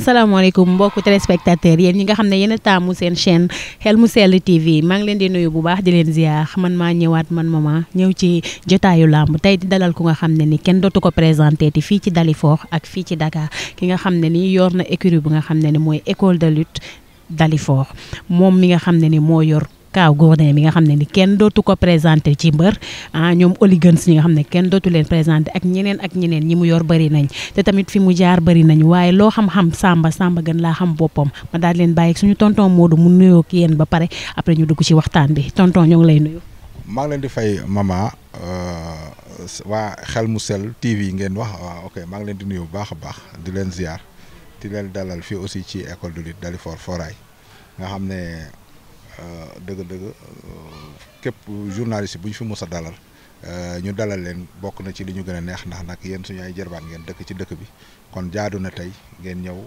asalaamaaleykum mbokku téléspectateurs yéen ñi nga xam ne yéen a taamu seen chaîne Xel mu Sell TV maa ngi leen di nuyu bu baax di leen ziar man maa ñëwaat man mama ñëw ci jotaayu làmb tey di dalal ku nga xam ne ni kenn dootu ko présenté ti fii ci Dalifort ak fii ci Dakar ki nga xam ne ni yor na écurie bu nga xam ne ni mooy école de lutte Dalifort moom mi nga xam ne ni moo yor Kaw Gourdin mi nga xam ne ni kenn dootu ko présenté ci mbër ñoom Oligans ñi nga xam ne kenn dootu leen présenté ak ñeneen ñi mu yor bëri nañ te tamit fi mu jaar bëri nañ waaye loo xam-xam Samba gën laa xam boppam ma daal leen bàyyi suñu tonton Modou mu nuyoo ak yéen ba pare après ñu dugg ci waxtaan bi tonton ñoo ngi lay nuyu. maa ngi leen di fay mama waa Xel mu Sell TV ngeen wax waaw ok maa ngi leen di nuyu bu baax a baax di leen ziar di leen dalal fii aussi ci école de lutte Dalifort Foirail nga xam ne. dëgg-dëgg képp journaliste bu ñu fi mos a dalal ñu dalal leen bokk na ci li ñu gën a neex ndax nag yéen suñu ay jërbaat ngeen dëkk ci dëkk bi kon jaadu na tey ngeen ñëw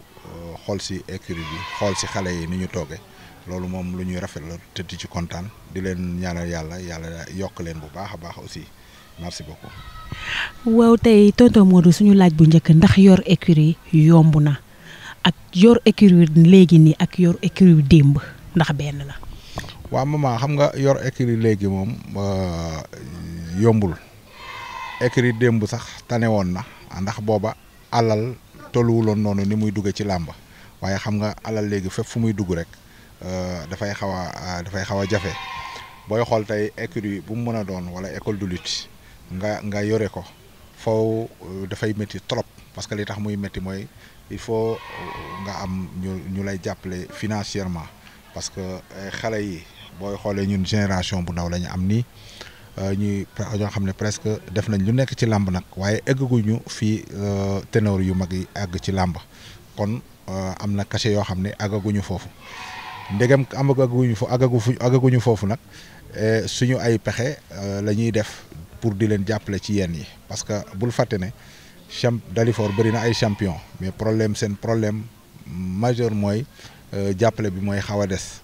xool si écurie bi xool si xale yi ni ñu toogee loolu moom lu ñuy rafet la te di ci kontaan di leen ñaanal yàlla yokk leen bu baax a baax aussi merci beaucoup. waaw tey tonton Modou suñu laaj bu njëkk ndax yor écurie yomb na ak yor écurie léegi nii ak yor écurie démb ndax benn la. waaw maman xam nga yor écurie léegi moom yombul écurie démb sax tane woon na ndax booba alal tolluwuloon noonu ni muy dugg ci làmb waaye xam nga alal léegi fépp fu muy dugg rek dafay xaw a jafe booy xool tey écurie bu mu mën a doon wala école de lutte nga yore ko foofu dafay métti trop parce que li tax muy métti mooy il faut nga am ñu lay jàppale financièrement parce que xale yi. booy xoolee ñun génération bu ndaw la ñu am nii ñoo xam ne presque def nañ lu nekk ci làmb nag waaye eggaguñu fii ténor yu mag yi àgg ci làmb kon am na cachet yoo xam ne àggaguñu foofu ndegem àggaguñu foofu nag suñu ay pexe la ñuy def pour di leen jàppale ci yenn yi parce que bul fàtte ne Dalifort bëri na ay champion mais seen problème majeur mooy jàppale bi mooy xaw a des.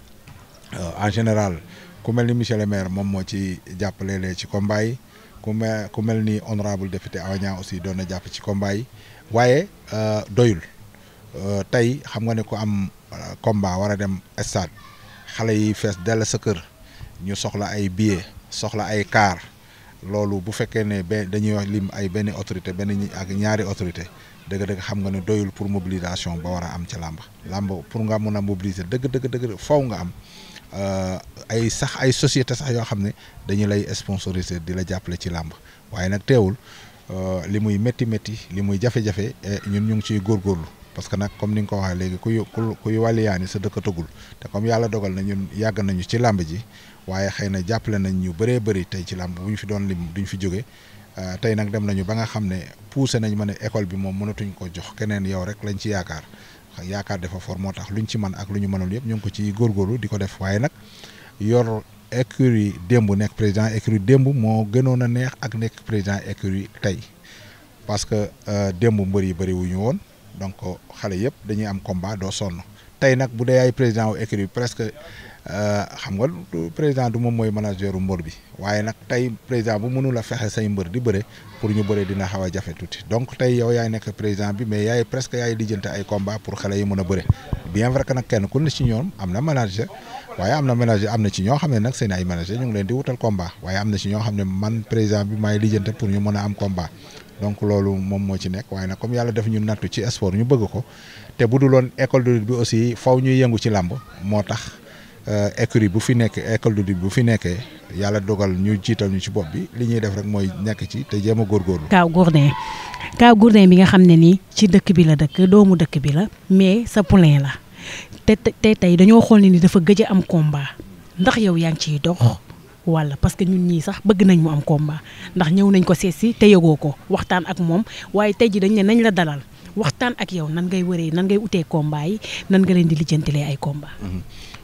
En général ku mel ni monsieur le maire moom moo ci jàppale lee ci combat yi ku mel ni honorable député Awaña aussi doon na jàpp ci combat yi waaye doyul tey xam nga ne ku am combat war a dem stade xale yi fees dell sa kër ñu soxla ay billets soxla ay car loolu bu fekkee ne dañuy wax lim ay benn autorité benn ak ñaari autorité dëgg-dëgg xam nga ne doyul pour mobilisation ba war a am ca làmb pour nga mën a mobiliser dëgg faw nga am ay société sax yoo xam ne dañu lay sponsoriser di la jàppale ci làmb waaye nag teewul li muy métti li muy jafe-jafe ñun ñu ngi ciy góorgóorlu parce que nag comme ni nga ko waxee léegi kuy wàlliyaani sa dëkk tëggul te comme yàlla dogal na ñun yàgg nañu ci làmb ji waaye xëy na jàppale nañ ñu bëree bëri tey ci làmb bu ñu fi doon lim duñ fi jóge tey nag dem nañu ba nga xam ne poussé nañ ma ne école bi moom mënatuñ ko jox keneen yow rek lañ ci yaakaar dafa fort moo tax luñ ci mën ak lu ñu mënul yëpp ñu ngi ko ci góorgóorlu di ko def waaye nag yor écurie démb nekk président écurie démb moo gënoon a neex ak nekk président écurie tey parce que démb mbër yi bëri wuñu woon donc xale yëpp dañuy am combat doo sonn tey nag bu dee ay président wu écurie presque xam nga président du moom mooy manager u mbër bi waaye nag tey président bu mënul a fexe say mbër di bëre pour ñu bëre dina xaw a jafe tuuti donc tey yow yaay nekk président bi mais yaay lijjante ay combat pour xale yi mën a bëre bien vrai que nag kenn ku ne ci ñoom am na manager waaye am na ci ñoo xam ne nag seen ay manager ñu ngi leen di wutal combat waaye am na ci ñoo xam ne man président bi maay lijjante pour ñu mën a am combat donc loolu moom moo ci nekk waaye nag comme yàlla def ñu nattu ci sport ñu bëgg ko te bu duloon école de lutte bi aussi faw ñuy yëngu ci làmb moo tax écurie bu fi nekk école de lutte bu fi nekkee yàlla dogal ñu jiital ñu ci bopp bi li ñuy def rek mooy nekk ci te jéem a góorgóorlu. Kaw Gourdin bi nga xam ne nii ci dëkk bi la dëkk doomu dëkk bi la mais sa poulain la te tey dañoo xool ni dafa gëj a am combat ndax yow yaa ngi ciy dox wala parce que ñun ñii sax bëgg nañ mu am combat ndax ñëw nañ ko seet si te yëgoo ko waxtaan ak moom waaye tey ji dañ ne nañ la dalal waxtaan ak yow nan ngay utee combat yi nan nga leen di lijjantilee ay combat.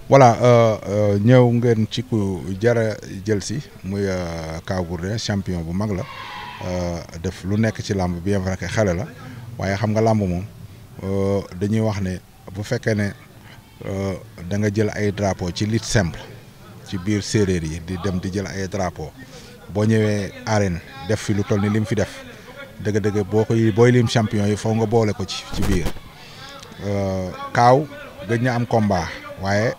voilà ñëw ngeen ci ku jara jël si muy Kaw Gourdin champion bu mag la def lu nekk ci làmb bien vrai que xale la waaye xam nga làmb moom dañuy wax ne bu fekkee ne da nga jël ay drapeau ci lutte simple ci biir séeréer yi di dem di jël ay drapeau boo ñëwee arène def fi lu toll ni lim fi def dëgg-dëgg booy lim champion yi foo nga boole ko ci biir Kaaw gëj na am combat waaye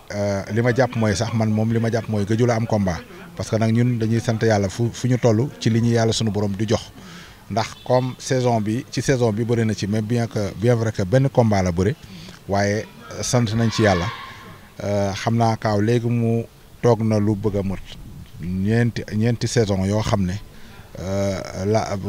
li ma jàpp mooy sax man moom li ma jàpp mooy gëju la am combat parce que nag ñun dañuy sant yàlla fu ñu toll ci li ñu yàlla sunu borom di jox ndax comme saison bi bëri na ci mais bien vrai que benn combat la bëri waaye sant nañ ci yàlla xam naa Kaaw léegi mu toog na lu bëgg a mët ñeenti saison yoo xam ne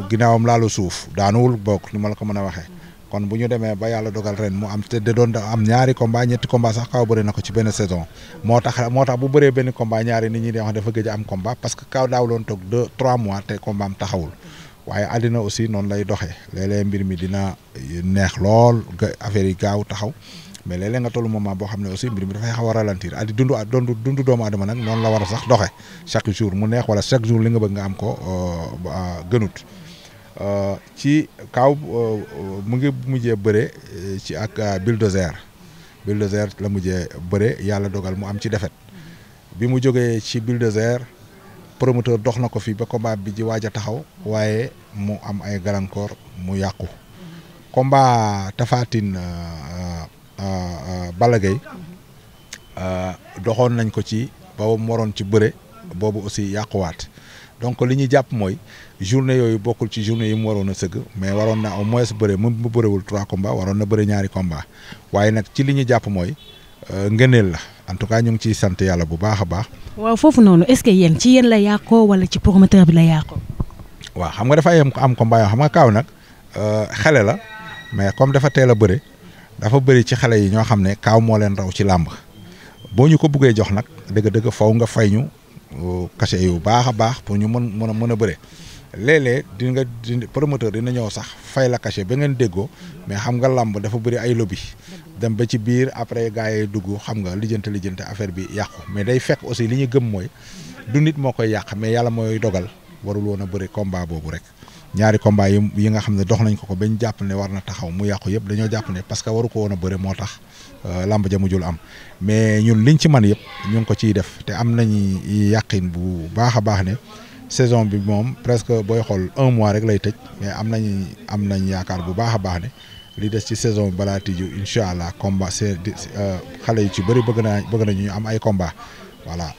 ginnaawam laalu suuf daanuwul bokk ni ma la ko mën a waxee. kon bu ñu demee ba yàlla dogal ren mu am te da doon am ñaari combat ñetti combat sax Kaaw bëri na ko ci benn saison moo tax bu bëree benn combat ñaari nit ñi di wax dafa gëj a am combat parce que Kaaw daaw loon toog 2-3 mois te combat am taxawul waaye àddina aussi noonu lay doxee léeg-léeg mbir mi dina neex lool affaire yi gaaw taxaw mais léeg-léeg nga tollu moment boo xam ne aussi mbir mi dafay xaw a ralentir dundu doomu aadama nag noonu la war a sax doxe chaque jour mu neex wala chaque jour li nga bëgg nga am ko gënut ci Kaaw mu ngi mujjee bëre ci ak Bulldozer la mujjee bëre yàlla dogal mu am ci défaite bi mu jógee ci Bulldozer promoteur dox na ko fi ba combat bi ji waaj a taxaw waaye mu am ay gàllankoor mu yàqu combat Tapha Tine Balla Gaye doxoon nañ ko ci boobu mu waroon ci bëre boobu aussi yàquwaat donc li ñuy jàpp mooy journée yooyu bokkul ci journée yi mu waroon a sëgg mais waroon na au moins bëre mu bërewul 3 combats waroon na bëre ñaari combats waaye nag ci li ñu jàpp mooy ngëneel la en tout cas ñu ngi ciy sant yàlla bu baax a baax. waaw foofu noonu est-ce que yéen ci yéen la yàqoo wala ci promoteur bi la yàqoo. waaw xam nga dafa am combat yoo xam nga Kaaw nag xale la mais comme dafa teel a bëre dafa bëri ci xale yi ñoo xam ne Kaaw moo leen raw ci làmb boo ñu ko buggee jox nag dëgg-dëgg faw nga fay ñu cachet yu baax a baax pour ñu mën a bëre léeg-léeg promoteur dina ñëw sax fay la cachet ba ngeen déggoo mais xam nga làmb dafa bëri ay lobby dem ba ci biir après gars yi dugg xam nga lijjante affaire bi yàqu mais day fekk aussi li ñu gëm mooy du nit moo koy yàq mais yàlla mooy dogal warul woon a bëri combat boobu rek ñaari combat yi nga xam ne dox nañ ko bañ jàpp ne war na taxaw mu yàqu yëpp dañoo jàpp ne parce que waru ko woon a bëri moo tax làmb ja mujjul am mais ñun liñ ci man yëpp ñu ngi ko ciy def te am nañu yàqin bu baax a baax ne saison bi moom presque booy xool 1 mois rek lay tëj mais am nañ yaakaar bu baax a baax ne li des ci saison bi balaa tiju incha allah combat xale yu ci bëri bëgg nañu ñu am ay combat voilà.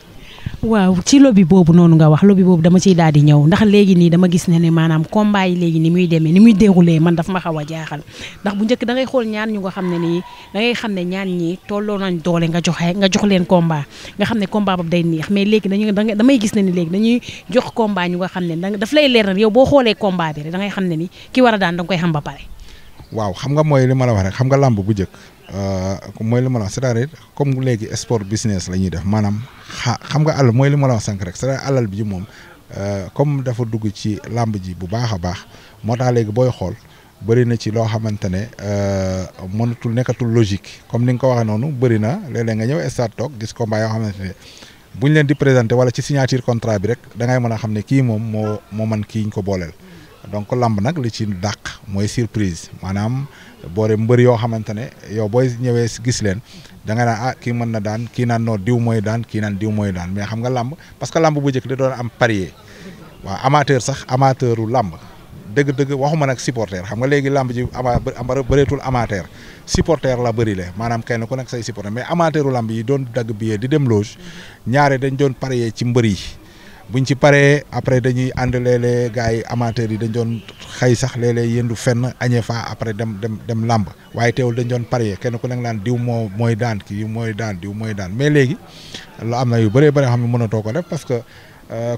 waaw ci lobby boobu noonu nga wax lobby boobu dama ciy daal di ñëw ndax léegi nii dama gis ne maanaam combat yi léegi ni muy demee ni muy déroulé man daf ma xaw a jaaxal ndax bu njëkk da ngay xool ñaar ñu nga xam ne nii da ngay xam ne ñaar ñi tolloo nañ doole nga jox leen combat nga xam ne combat boobu day neex mais léegi damay gis ne ni léegi dañuy jox combat ñu nga xam ne daf lay leer yow boo xoolee combat bi rek da ngay xam ne ni ki war a daan da nga koy xam ba pare. waaw xam nga mooy li ma la wax rek xam nga làmb bu njëkk mooy li ma la wax c'est-à-dire comme léegi sport business la ñuy def maanaam xam nga alal mooy li ma la wax sànq rek c'est-à-dire alal bi moom comme dafa dugg ci làmb ji bu baax a baax moo tax léegi booy xool bëri na ci loo xamante ne nekkatul logique comme ni nga ko waxee noonu bëri na léeg-léeg nga ñëw stade toog gis combat yoo xamante ne bu ñu leen di présenté wala ci signature contrat bi rek da ngay mën a xam ne kii moom moo man kii ñu ko booleel. donc lamb nag li ci dàq mooy surprise maanaam boore mbër yoo xamante ne yow booy ñëwee gis leen da nga naan kii mën na daan kii naan noo diw mooy daan kii naan diw mooy daan mais xam nga lamb parce que lamb bu njëkk da doon am parier waaw amateuru lamb dëgg-dëgg waxuma nag supporter xam nga léegi lamb ji bëreetul amateur supporter la bëri le maanaam kenn ku nekk say supporter mais amateuru lamb yi doon dagg billet di dem loge ñaare dañ doon parier ci mbër yi buñ ci paree après dañuy ànd léeg-léeg gars yi amateurs yi dañ doon xëy sax léeg-léeg yëndu fenn añee fa après dem làmb waaye teewul dañ doon parier kenn ku nekk naan diw mooy daan kii mooy daan diw mooy daan mais léegi lu am na yu bëree bëri xam ne mënatoo ko def parce que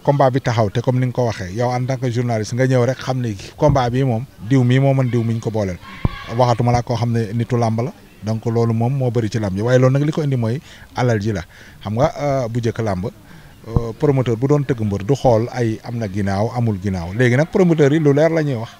combat bi taxaw te comme ni nga ko waxee yow en tant que journaliste nga ñëw rek xam ne combat bi moom diw mii moo mën diw mi ñu ko booleel waxatuma laa koo xam ne nitu làmb la donc loolu moom moo bëri ci làmb ji waaye loolu nag li ko indi mooy alal ji la xam nga bu njëkk làmb promoteur bu doon tëgg mbër du xool ay am na ginnaaw amul ginnaaw léegi nag promoteur yi lu leer la ñuy wax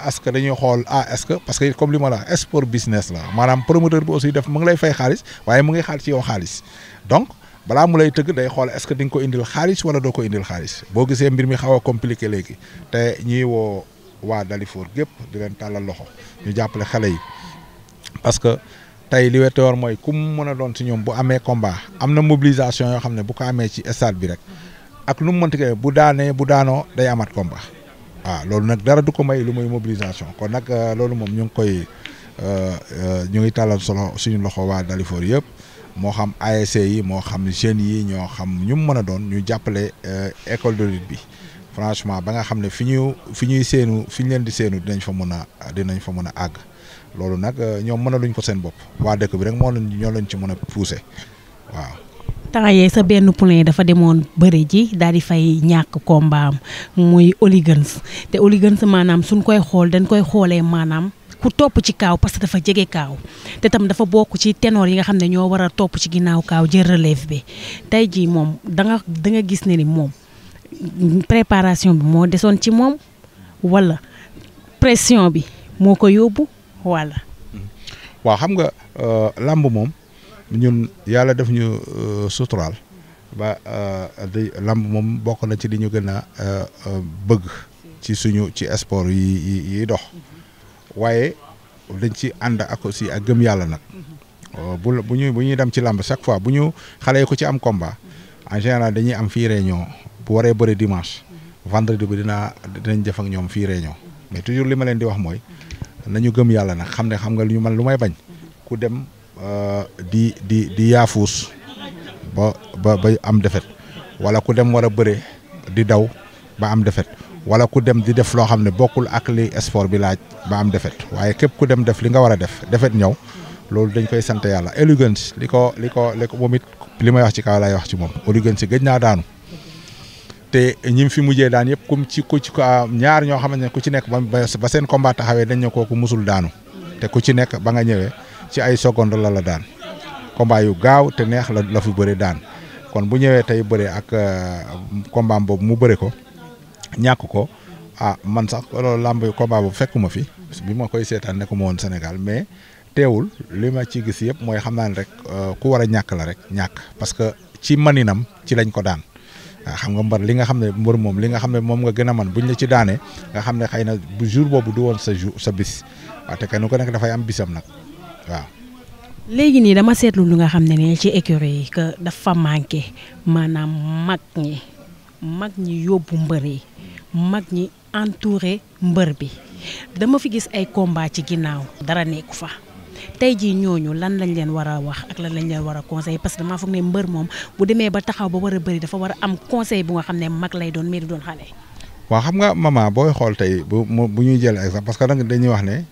est-ce que dañuy xool est-ce que parce que comme li ma la wax sport business la maanaam promoteur bi aussi def mu ngi lay fay xaalis waaye mu ngi xaar ci yow xaalis donc balaa mu lay tëgg day xool est-ce que di nga ko indil xaalis wala doo ko indil xaalis boo gisee mbir mi xaw a compliqué léegi te ñuy woo waa Dalifort gépp di leen tàllal loxo ñu jàppale xale yi parce que tey li wete war mooy ku mu mën a doon si ñoom bu amee combat am na mobilisation yoo xam ne bu ko amee ci stade bi rek ak nu mu mënti kee bu daanoo day amaat combat waaw loolu nag dara du ko may lu muy mobilisation kon nag loolu moom ñu ngi koy ñu ngi tàllal solo suñu loxo waa Dalifort yëpp moo xam ASC yi moo xam jeunes yi ñoo xam ñu mën a doon ñu jàppale école de lutte bi franchement ba nga xam ne fi ñuy séenu fi ñu leen di séenu dinañ fa mën a àgg loolu nag ñoom mën a luñ ko seen bopp waa dëkk bi rek ñoo leen ci mën a pousser waaw. temps yee sa benn poulain dafa demoon bëri ji daal di fay ñàkk kombaam muy Oligans te Oligans maanaam suñ koy xool dañ koy xoolee maanaam ku topp ci kaaw parce que dafa jege kaaw te tam dafa bokk ci ténor yi nga xam ne ñoo war a topp ci ginnaaw kaaw jël relève bi tey jii moom da nga gis ne ni moom préparation bi moo desoon ci moom wala pression bi moo ko yóbbu wala. waaw xam nga làmb moom ñun yàlla def ñu suturaal ba làmb moom bokk na ci li ñu gën a bëgg ci sport yi dox waaye dañ ci ànd ak aussi ak gëm yàlla nag bu ñuy dem ci làmb chaque fois bu ñu xale ko ci am combat en général dañuy am fii réunion bu waree bëri dimanche vendredi bi dinañ def ak ñoom fii réunion mais toujours li ma leen di wax mooy nañu gëm yàlla nag xam nga lu may bañ ku dem di yaafuus ba am defet wala ku dem war a bëre di daw ba am defet wala ku dem di def loo xam ne bokkul ak li sport bi laaj ba am defet waaye képp ku dem def li nga war a def defet ñëw loolu dañ koy sant yàlla. Oligans li ko moom it li may wax ci kaw laay wax ci moom Oligans gëj naa daanu te ñi fi mujjee daan yëpp ku ci ñaar ñoo xamante ne ku ci nekk ba seen combat taxawee dañ ne kooku musul daanu te ku ci nekk ba nga ñëwee ci ay seconde la daan combat yu gaaw te neex la fi bëre daan kon bu ñëwee tey bëre ak combat boobu mu bëre ko ñàkk ko man sax loolu làmb combat boobu fekkuma fi bi ma koy seetaan nekkuma woon Sénégal mais teewul li ma ci gis yëpp mooy xam naa ne rek ku war a ñàkk la rek ñàkk parce que ci maninam ci lañ ko daan. xam nga mbër li nga xam ne mbër moom li nga xam ne moom nga gën a man buñ la ci daanee nga xam ne xëy na bu jour boobu du woon sa bis waaw te kenn ku nekk dafay am bisam nag waaw. léegi nii dama seetlu lu nga xam ne ci écurie yi que dafa manqué maanaam mag ñi yóbbu mbër yi mag ñi entouré mbër bi dama fi gis ay combat ci ginnaaw dara nekku fa. tey jii ñooñu lan lañ leen war a wax ak lan lañ leen war a conseiller parce que damaa foog ne mbër moom bu demee ba taxaw ba war a bëri dafa war a am conseil bu nga xam ne mag lay doon mais du doon xale. waaw xam nga maman booy xool tey bu ñuy jël exemple parce que nag dañuy wax ne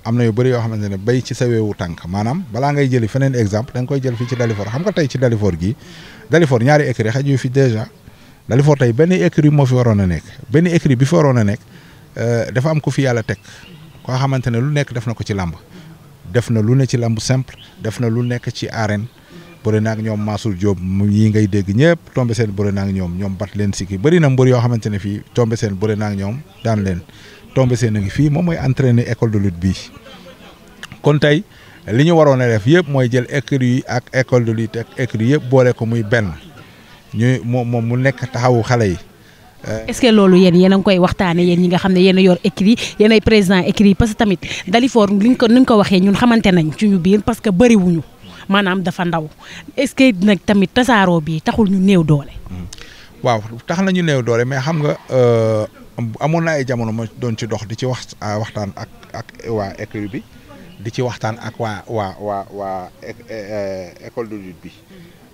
am na yu bëri yoo xamante ne béy ci sa weewu tànk maanaam balaa ngay jëli feneen exemple da nga koy jël fii ci Dalifort xam nga tey ci Dalifort gi Dalifort ñaari écurie xaju fi déjà Dalifort tey benn écurie moo fi waroon a nekk benn écurie bi fi waroon a nekk dafa am ku fi yàlla teg koo xamante ne lu nekk def na ko ci làmb def na lu ne ci lamb simple def na lu nekk ci arène bëri na ak ñoom Mansour Diop yi ngay dégg ñëpp tombé seen bëri na ak ñoom bat leen sikki bëri na mbër yoo xamante ne fii tombé seen bëri na ak ñoom daan leen tombé seen a ngi fii moom mooy entraîner école de lutte bii kon tey li ñu waroon a def yëpp mooy jël écurie yi ak école de lutte ak écurie yëpp boole ko muy benn moom mu nekk taxawu xale yi. est-ce que loolu yéen a ngi koy waxtaanee yéen ñi nga xam ne yéen a yor écurie yéen ay président écurie parce que tamit Dalifort ni nga ko waxee ñun xamante nañ ci ñu biir parce que bëriwuñu maanaam dafa ndaw est-ce que nag tamit tasaaroo bi taxul ñu néew doole. waaw tax na ñu néew doole mais xam nga amoon na ay jamono ma doon ci dox di ci waxtaan ak waa écurie bi di ci waxtaan ak waa école de lutte bi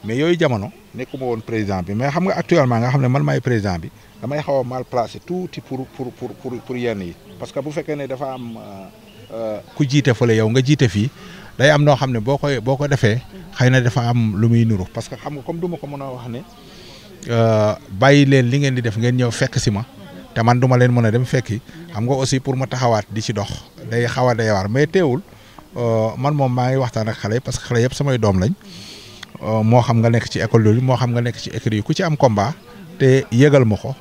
mais yooyu jamono nekkuma woon président bi mais xam nga actuellement nga xam ne man maay président bi. damay xaw a mal placé tuuti pour yenn yi parce que bu fekkee ne dafa am ku jiite fële yow nga jiite fii day am noo xam ne boo ko defee xëy na dafa am lu muy nuru parce que xam nga comme du ma ko mën a wax ne bàyyi leen li ngeen di def ngeen ñëw fekk si ma te man duma leen mën a dem fekki xam nga aussi pour ma taxawaat di ci dox day xaw a day waar mais teewul man moom maa ngi waxtaan ak xale yi parce que xale yëpp samay doom lañ moo xam nga nekk ci école de lutte moo xam nga nekk ci écurie yi ku ci am combat te yëgal ma ko.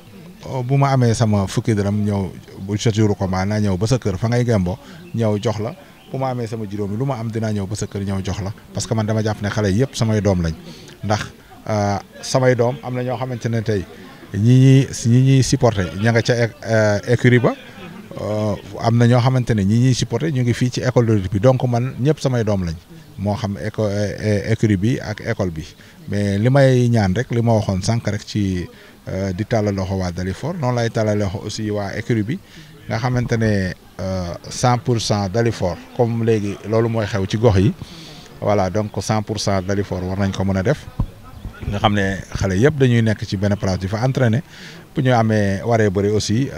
bu ma amee sama fukki dërëm ñëw bu jour combat naa ñëw ba sa kër fa ngay gembo ñëw jox la bu ma amee sama juróomi lu ma am dinaa ñëw ba sa kër ñëw jox la parce que man dama jàpp ne xale yëpp samay doom lañ ndax samay doom am na ñoo xamante ne tey ñi ñuy supporté ña nga ca écurie ba am na ñoo xamante ne ñi ñuy supporté ñu ngi fii ci école de lutte bi donc man ñëpp samay doom lañ moo xam écurie bi ak école bi mais li may ñaan rek li ma waxoon sànq rek ci di tàllal loxo waa Dalifort noonu lay tàllal loxo aussi waa écurie bi nga xamante ne 100% Dalifort comme léegi loolu mooy xew ci gox yi voilà donc 100% Dalifort war nañ ko mën a def nga xam ne xale yëpp dañuy nekk ci benn place di fa entraîner bu ñu amee waree bëri aussi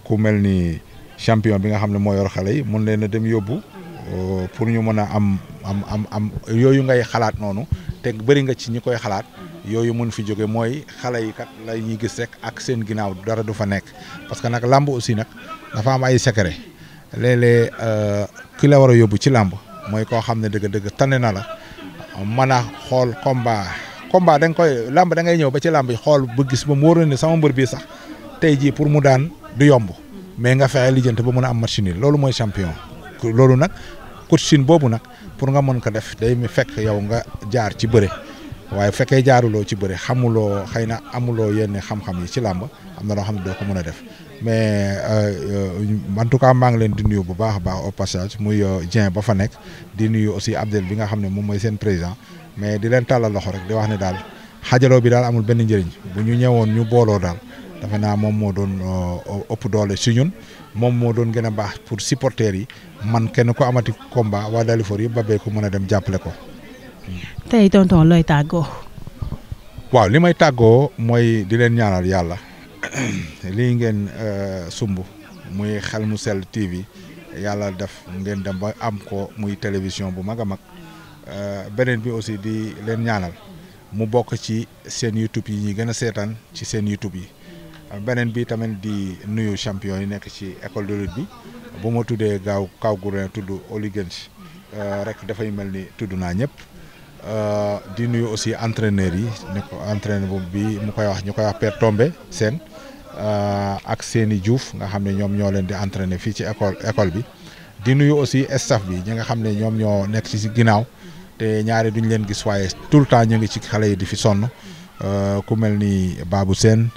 ku mel ni champion bi nga xam ne moo yor xale yi mun leen a dem yóbbu pour ñu mën a am yooyu ngay xalaat noonu te bëri nga ci ñi koy xalaat yooyu mun fi jóge mooy xale yi kat la ñuy gis rek ak seen ginnaaw dara du fa nekk parce que nag làmb aussi nag dafa am ay secret léeg-léeg ki la war a yóbbu ci làmb mooy koo xam ne dëgg-dëgg tane na la mën a xool combat da nga koy làmb da ngay ñëw ba ci làmb yi xool ba gis ba mu wóor ne sama mbër bii sax tey jii pour mu daan du yomb mais nga fexe lijjante ba mën a am match nul loolu mooy champion loolu nag coaching boobu nag pour nga mën ko def day mi fekk yow nga jaar ci bëre waaye fekkee jaaruloo ci bëre xamuloo xëy na amuloo yenn xam-xam yi ci làmb am na loo xam ne doo ko mën a def mais en tout cas maa ngi leen di nuyu bu baax a baax au passage muy Dieng ba fa nekk di nuyu aussi Abdel bi nga xam ne moom mooy seen président mais di leen tàllal loxo rek di wax ne daal xajaloo bi daal amul benn njëriñ bu ñu ñëwoon ñu booloo daal dafa naa moom moo doon ëpp doole si ñun moom moo doon gën a baax pour supporters yi man kenn ko amati combat waa Dalifort yëpp ba bee ko mën a dem jàppale ko. tey tonton looy tàggoo. waaw li may tàggoo mooy di leen ñaanal yàlla lii ngeen sumb muy Xel mu Sell TV yàlla def ngeen dem ba am ko muy télévision bu mag a mag beneen bi aussi di leen ñaanal mu bokk ci seen YouTube yi ñuy gën a seetaan ci seen YouTube yi. beneen bi tamit di nuyu champion yi nekk ci école de lutte bi bu ma tuddee kaw Gourdin tudd Oligens rek dafay mel ni tudd naa ñëpp di nuyu aussi entraîneurs yi ne ko entraîneur boobu bi mu koy wax ñu koy wax Père Tombé Sène ak Séni Diouf nga xam ne ñoom ñoo leen di entraîner fii ci école bi di nuyu aussi staff bi ñi nga xam ne ñoom ñoo nekk ci ginnaaw te ñaari duñ leen gis waaye tout le temps ñu ngi ci xale yi di fi sonn ku mel ni Babou Sène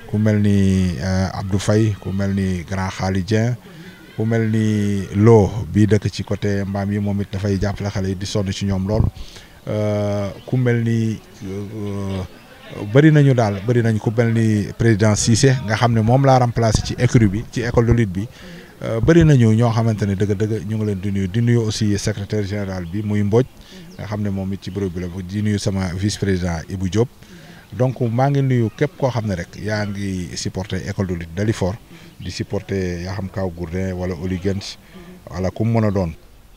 ku mel ni Abdou Faye ku mel ni Grand Khali Dieng ku mel ni Lo bii dëkk ci côté mbaam yi moom it dafay jàppale xale yi di sonn ci ñoom lool ku mel ni bëri nañu daal bëri nañ ku mel ni président Cissé nga xam ne moom laa remplacé ci écurie bi ci école de lutte bi bëri nañu ñoo xamante ne dëgg-dëgg ñu ngi leen di nuyu aussi secrétaire général bi muy Mbodj nga xam ne moom it ci bureau bi la di nuyu sama vice président Ibou Diop. donc maa ngi nuyu képp koo xam ne rek yaa ngi supporter école de lutte Dalifort di supporter yaa xam kaw Gourdin wala Oligens wala ku mu mën a doon.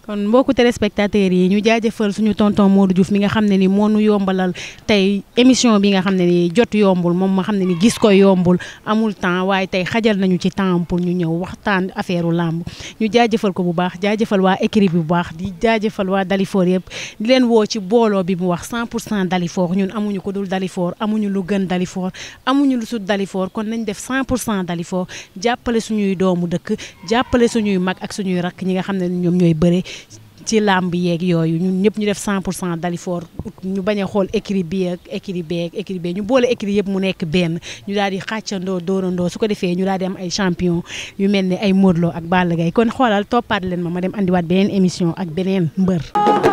kon mbokku téléspectateurs yi ñu jaajëfal suñu tonton Modou Diouf mi nga xam ne ni moo nu yombalal tey émission bi nga xam ne ni jot yombul moom ma xam ne ni gis ko yombul amul temps waaye tey xajal nañu ci temps pour ñu ñëw waxtaan affaire làmb ñu jaajëfal ko bu baax jaajëfal waa équipe bi bu baax di jaajëfal waa Dalifort yëpp di leen woo ci booloo bi mu wax 100% Dalifort ñun amuñu ko dul Dalifort amuñu lu gën Dalifort amuñu lu sut Dalifort kon nañ def 100% Dalifort jàppale suñuy doomu dëkk jàppale suñuy mag ak suñuy rakk ñi nga xam ne ñoom ñooy bëre ci làmb yeeg yooyu ñun ñëpp ñu def 100% Dalifort ñu bañ a xool écrit bi ak écrit beeg écrit bee ñu boole écrit yëpp mu nekk benn ñu daal di xàccandoo dóorandoo su ko defee ñu daal di am ay champion yu mel ni ay Modou Lo ak Balla Gaye kon xoolal toppaat leen ma dem andiwaat beneen émission ak beneen mbër.